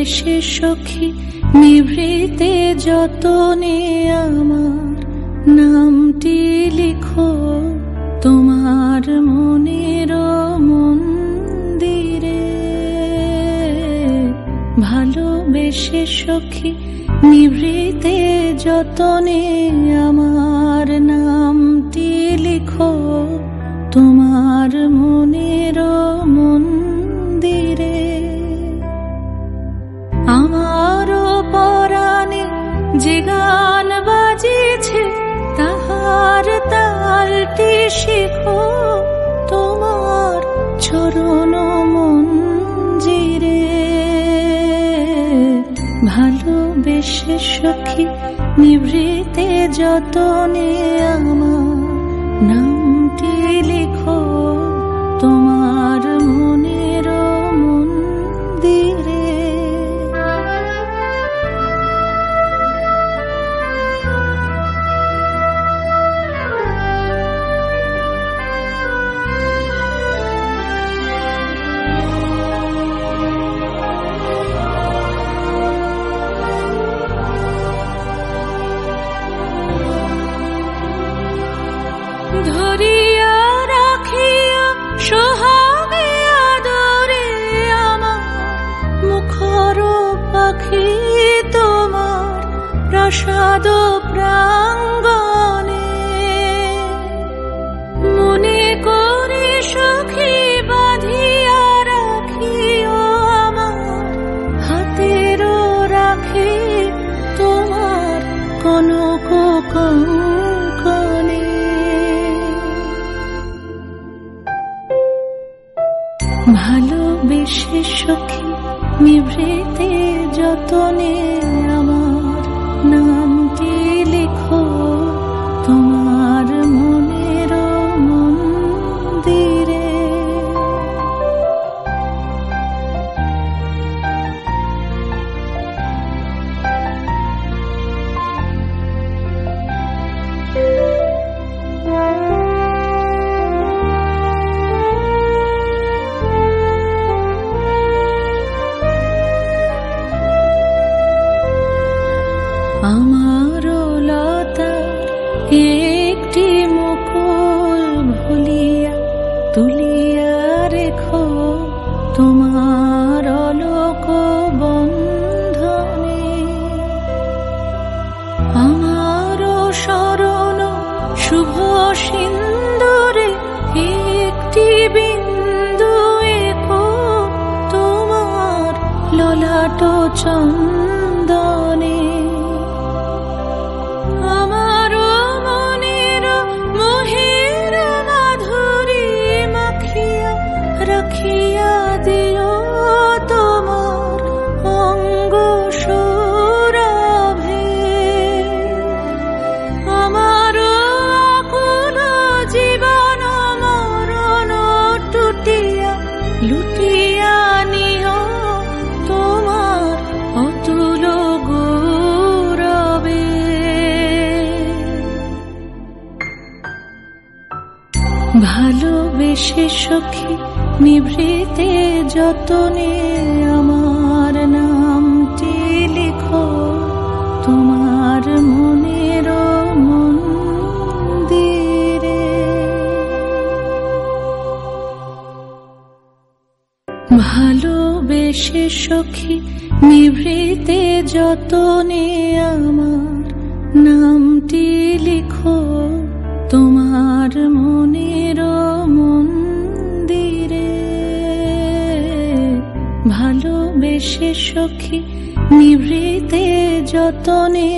ভালোবেসে সখী নিভৃতে যতনে আমার নামটি লিখো তোমার মনের মন্দিরে। ভালোবেসে সখী নিভৃতে যতনে আমার নামটি লিখো তোমার মনের মন্দিরে। আমারও পরাণে যে গান বাজিছে তাহার তালটি শিখো তোমার চরণ মঞ্জিরে। ভালোবেসে সখী নিভৃতে যতনে আমার নামটি লিখো তোমার মনের মন্দিরে। ধরিয়া রাখিয়া সোহাগে আদরে আমার মুখর পাখি তোমার প্রাসাদ প্রাঙ্গণে। মনে করে সখী বাঁধিয়া রাখিও আমার হাতের রাখি তোমার কনক কঙ্কণে। ভালোবেসে সখী নিভৃতে যতনে আমার নামটি লিখো তোমার মনের মন্দিরে। আমারও লতার একটি মুকুল ভুলিয়া তুলিয়া রেখো তোমার অলোক বন্ধনে। আমারও শরণ শুভ সিন্দুরে একটি বিন্দু এঁকো তোমার ললাট চন্দনে। আমারও মনের মোহের মাধুরী মাখিয়া রাখিয়া দিও তোমার অঙ্গ সৌরভে। আমারও আকুল জীবন মরণ টুটিয়া লুটিয়া নিও তোমার অতুল গৌরবে। ভালোবেসে সখী নিভৃতে যতনে আমার নামটি লিখো তোমার মনের মন্দিরে। ভালোবেসে সখী নিভৃতে যতনে আমার নামটি লিখো তোমার মনের মন্দিরে। ভালোবেসে সখী নিভৃতে যতনে